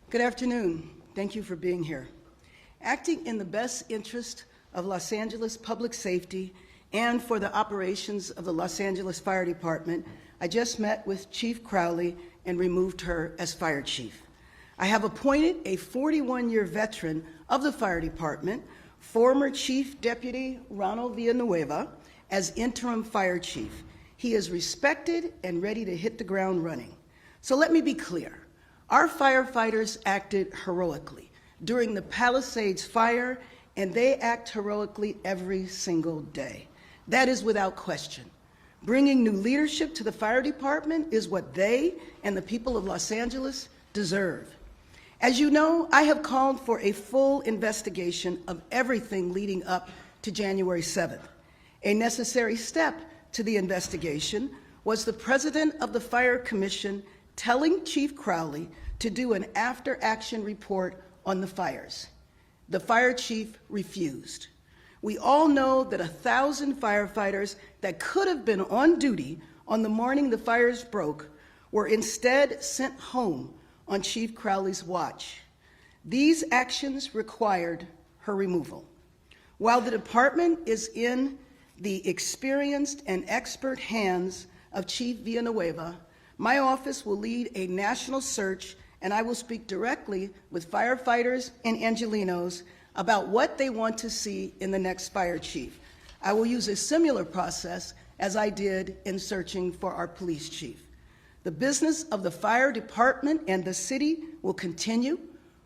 Good afternoon. Thank you for being here. Acting in the best interest of Los Angeles public safety and for the operations of the Los Angeles Fire Department, I just met with Chief Crowley and removed her as Fire Chief. I have appointed a 41-year veteran of the Fire Department, former Chief Deputy Ronald Villanueva, as interim Fire Chief. He is respected and ready to hit the ground running. So let me be clear. Our firefighters acted heroically during the Palisades fire, and they act heroically every single day. That is without question. Bringing new leadership to the fire department is what they and the people of Los Angeles deserve. As you know, I have called for a full investigation of everything leading up to January 7th. A necessary step to the investigation was the president of the Fire Commission telling Chief Crowley to do an after-action report on the fires. The fire chief refused. We all know that 1,000 firefighters that could have been on duty on the morning the fires broke were instead sent home on Chief Crowley's watch. These actions required her removal. While the department is in the experienced and expert hands of Chief Villanueva, my office will lead a national search, and I will speak directly with firefighters and Angelenos about what they want to see in the next fire chief. I will use a similar process as I did in searching for our police chief. The business of the fire department and the city will continue.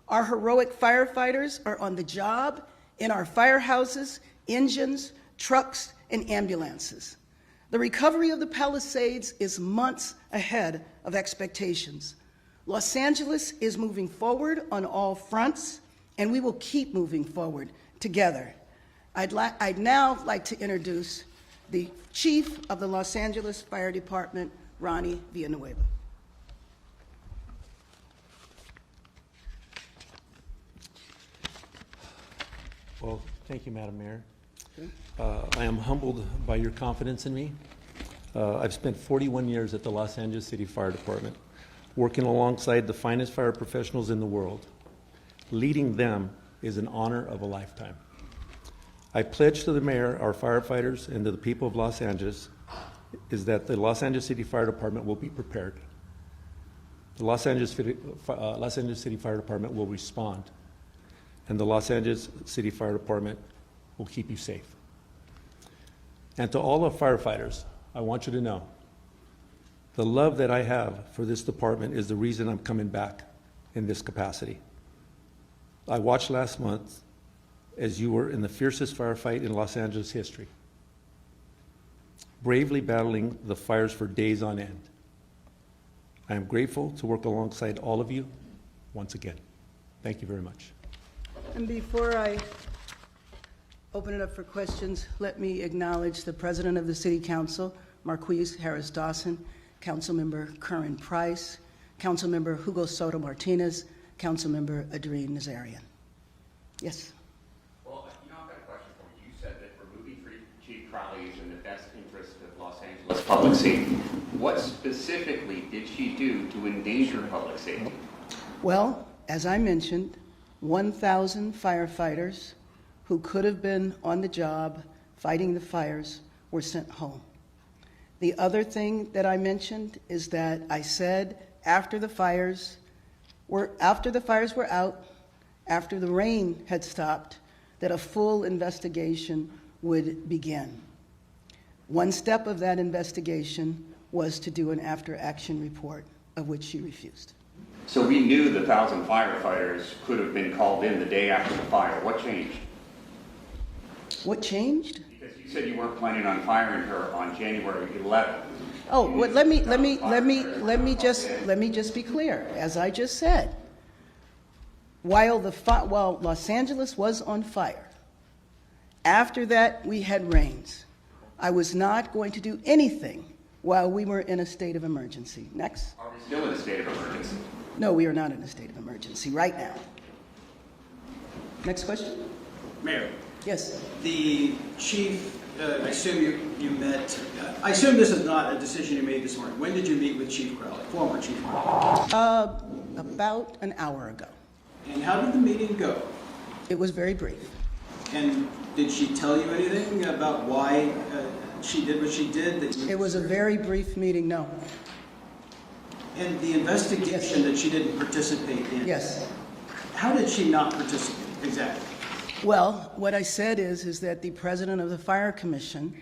Our heroic firefighters are on the job in our firehouses, engines, trucks, and ambulances. The recovery of the Palisades is months ahead of expectations. Los Angeles is moving forward on all fronts, and we will keep moving forward together. I'd now like to introduce the Chief of the Los Angeles Fire Department, Ronnie Villanueva. Well, thank you, Madam Mayor. I am humbled by your confidence in me. I've spent 41 years at the Los Angeles City Fire Department, working alongside the finest fire professionals in the world. Leading them is an honor of a lifetime. I pledge to the mayor, our firefighters, and to the people of Los Angeles is that the Los Angeles City Fire Department will be prepared. The Los Angeles City Fire Department will respond, and the Los Angeles City Fire Department will keep you safe. And to all the firefighters, I want you to know the love that I have for this department is the reason I'm coming back in this capacity. I watched last month as you were in the fiercest firefight in Los Angeles history, bravely battling the fires for days on end. I am grateful to work alongside all of you once again. Thank you very much. And before I open it up for questions, let me acknowledge the President of the City Council, Marquise Harris Dawson, Councilmember Curran Price, Councilmember Hugo Soto Martinez, Councilmember Adrien Nazarian. Yes? Well, I've got a question for you. You said that removing Chief Crowley is in the best interest of Los Angeles public safety. What specifically did she do to endanger public safety? Well, as I mentioned, 1,000 firefighters who could have been on the job fighting the fires were sent home. The other thing that I mentioned is that I said after the fires were out, after the rain had stopped, that a full investigation would begin. One step of that investigation was to do an after-action report, of which she refused. So we knew the 1,000 firefighters could have been called in the day after the fire. What changed? What changed? Because you said you weren't planning on firing her on January 11th. Oh, well, let me just be clear. As I just said, while Los Angeles was on fire, after that we had rains. I was not going to do anything while we were in a state of emergency. Next. Are we still in a state of emergency? No, we are not in a state of emergency right now. Next question. Mayor, Yes. The chief, I assume you met, I assume this is not a decision you made this morning. When did you meet with Chief Crowley, former Chief Crowley? About an hour ago. And how did the meeting go? It was very brief. And did she tell you anything about why she did what she did? It was a very brief meeting, no. And the investigation that she didn't participate in? Yes. How did she not participate exactly? Well, what I said is that the president of the Fire Commission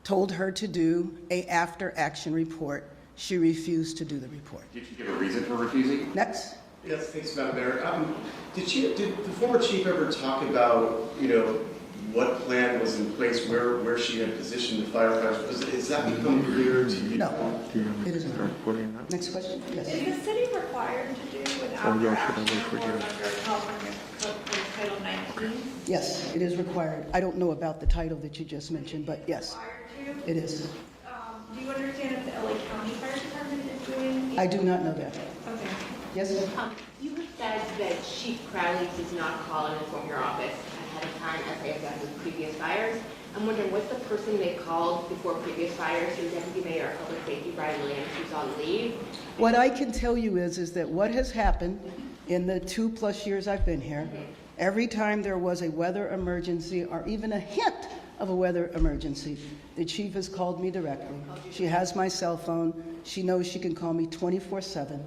told her to do a after-action report. She refused to do the report. Did she give a reason for refusing? Next. Yes, thanks, Madam Mayor. Did the former chief ever talk about, what plan was in place, where she had positioned the firefighters? Is that become clear to you? No, it is not. Next question? Yes. Is the city required to do an after-action report under California Code Title 19? Yes, it is required. I don't know about the title that you just mentioned, but yes, Required to? it is. Do you understand if the LA County Fire Department is doing? I do not know that. Okay. Yes? You have said that Chief Crowley does not call and inform your office ahead of time as they have done with previous fires. I'm wondering, what's the person they called before previous fires? Your deputy mayor of public safety, Brian Williams, who's on leave. What I can tell you is that what has happened in the 2+ years I've been here, every time there was a weather emergency or even a hint of a weather emergency, the chief has called me directly. She has my cell phone. She knows she can call me 24/7.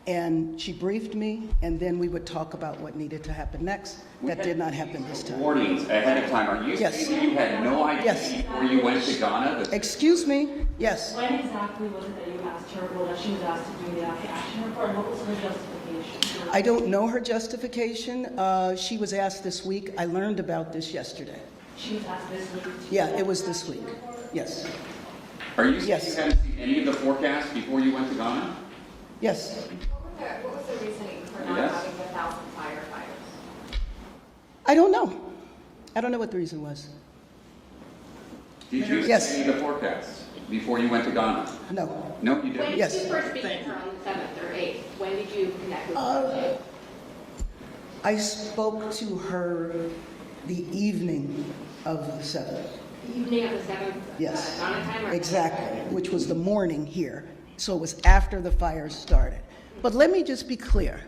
And she briefed me, and then we would talk about what needed to happen next. That did not happen this time. Warnings ahead of time. Are you Yes. saying that you had no idea Yes. before you went to Ghana? Excuse me? Yes. When exactly was it that you asked her, well, that she was asked to do the after-action report, and what was her justification? I don't know her justification. She was asked this week. I learned about this yesterday. She was asked this week. to Yeah, do it was the this week. Yes. Are you saying Yes. you hadn't seen any of the forecasts before you went to Ghana? Yes. What was the reasoning for not Yes. having 1,000 firefighters? I don't know. I don't know what the reason was. Did you Yes. see any of the forecasts before you went to Ghana? No. No, you When didn't. did Yes. you first meet her on the 7th or 8th? When did you connect with her? I spoke to her the evening of the 7th. The evening of the 7th? Yes. Ghana time or? Exactly, which was the morning here. So it was after the fire started. But let me just be clear.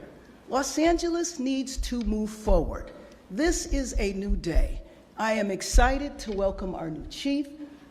Los Angeles needs to move forward. This is a new day. I am excited to welcome our new chief,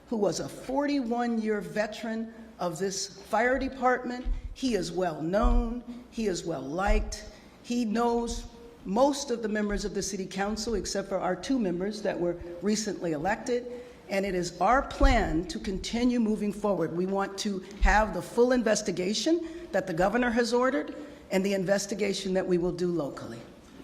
who was a 41-year veteran of this fire department. He is well known. He is well liked. He knows most of the members of the city council, except for our 2 members that were recently elected. And it is our plan to continue moving forward. We want to have the full investigation that the governor has ordered and the investigation that we will do locally.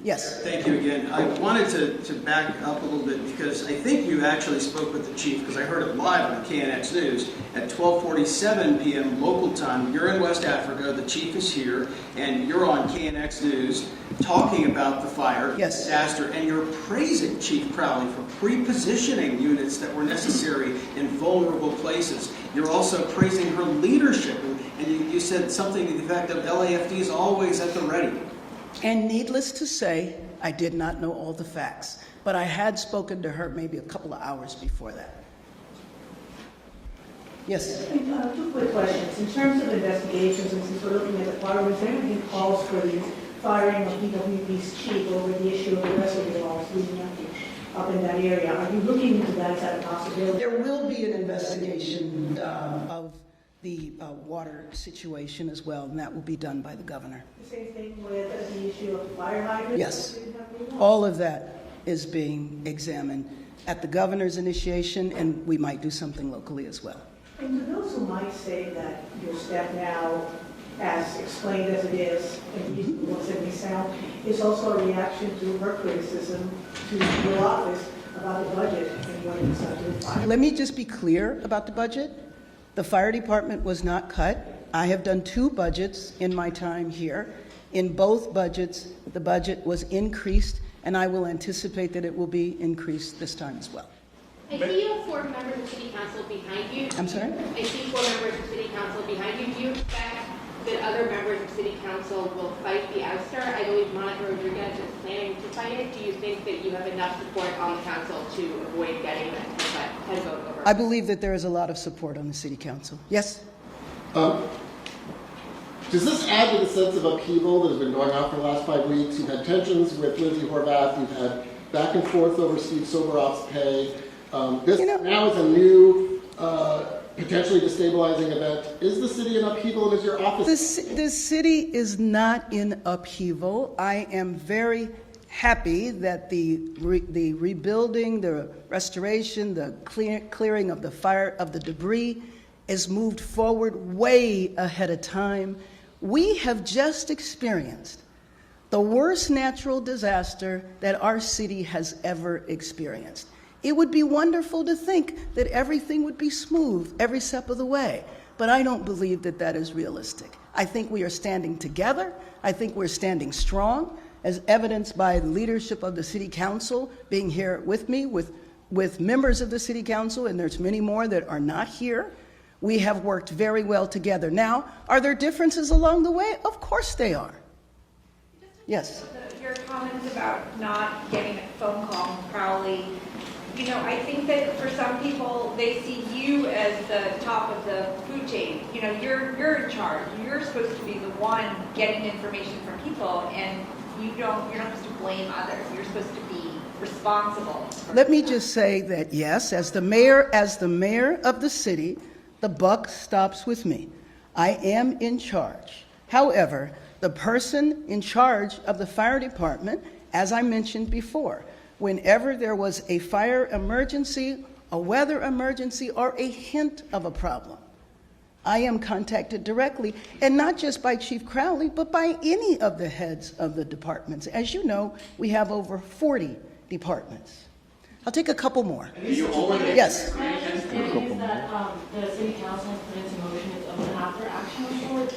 Yes. Thank you again. I wanted to back up a little bit because I think you actually spoke with the chief, because I heard it live on KNX News at 12:47 p.m. local time. You're in West Africa, the chief is here, and you're on KNX News talking about the fire Yes. disaster, and you're praising Chief Crowley for pre-positioning units that were necessary in vulnerable places. You're also praising her leadership, and you said something to the effect of LAFD is always at the ready. And needless to say, I did not know all the facts, but I had spoken to her maybe a couple of hours before that. Yes. 2 quick questions. In terms of investigations, and since we're looking at the fire, was there any calls for the firing of DWP's chief over the issue of the rest of the laws leading up in that area? Are you looking into that as a possibility? There will be an investigation of the water situation as well, and that will be done by the governor. The same thing with the issue of the fire hydrant? Yes. All of that is being examined at the governor's initiation, and we might do something locally as well. And to those who might say that your step now, as explained as it is, and what's in the sound, is also a reaction to her criticism to your office about the budget and what it's doing fire. Let me just be clear about the budget. The fire department was not cut. I have done 2 budgets in my time here. In both budgets, the budget was increased, and I will anticipate that it will be increased this time as well. I see you have 4 members of city council behind you. I'm sorry? I see 4 members of city council behind you. Do you expect that other members of city council will fight the ouster. I believe Monica Rodriguez is planning to fight it. Do you think that you have enough support on the council to avoid getting that head vote over? I believe that there is a lot of support on the city council. Yes? Does this add to the sense of upheaval that has been going on for the last 5 weeks? You've had tensions with Lindsay Horvath. You've had back and forth over Steve Soberoff's pay. This now is a new, potentially destabilizing event. Is the city in upheaval, and is your office? The city is not in upheaval. I am very happy that the rebuilding, the restoration, the clearing of the fire, of the debris is moved forward way ahead of time. We have just experienced the worst natural disaster that our city has ever experienced. It would be wonderful to think that everything would be smooth every step of the way, but I don't believe that that is realistic. I think we are standing together. I think we're standing strong, as evidenced by the leadership of the City Council being here with me, with members of the City Council, and there's many more that are not here. We have worked very well together. Now, are there differences along the way? Of course they are. Yes. Your comments about not getting a phone call from Crowley, you know, I think that for some people, they see you as the top of the food chain. You know, you're in charge. You're supposed to be the one getting information from people, and you're not supposed to blame others. You're supposed to be responsible. Let me just say that yes, as the mayor of the city, the buck stops with me. I am in charge. However, the person in charge of the fire department, as I mentioned before, whenever there was a fire emergency, a weather emergency, or a hint of a problem, I am contacted directly, and not just by Chief Crowley, but by any of the heads of the departments. As you know, we have over 40 departments. I'll take a couple more. Yes. My understanding is that the city council has put into motion its own after-action report.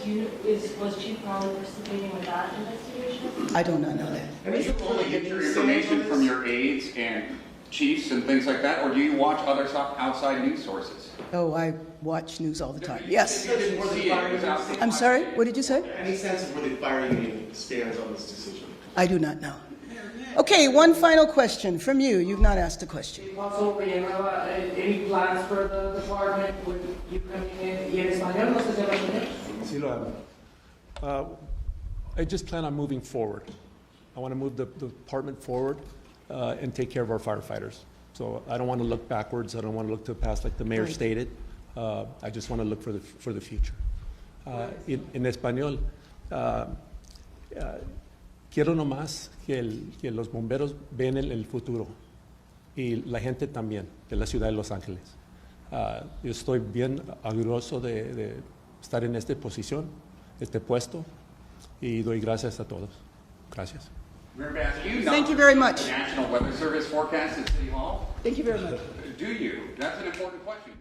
Was Chief Crowley participating with that investigation? I do not know that. Do you only get your information from your aides and chiefs and things like that, or do you watch other outside news sources? Oh, I watch news all the time. Yes. You didn't see it without the I'm sorry, what did you say? Any sense of where the fire union stands on this decision? I do not know. Okay, one final question from you. You've not asked a question. Any plans for the department with you coming in? ¿Y en español no se llama español? Sí lo hago. I just plan on moving forward. I want to move the department forward and take care of our firefighters. So I don't want to look backwards. I don't want to look to the past like the mayor stated. I just want to look for the future. En español, quiero nomás que los bomberos ven el futuro y la gente también de la ciudad de Los Ángeles. Yo estoy bien orgulloso de estar en esta posición, este puesto, y doy gracias a todos. Gracias. Thank you very much. The National Weather Service forecast at City Hall? Thank you very much. Do you? That's an important question.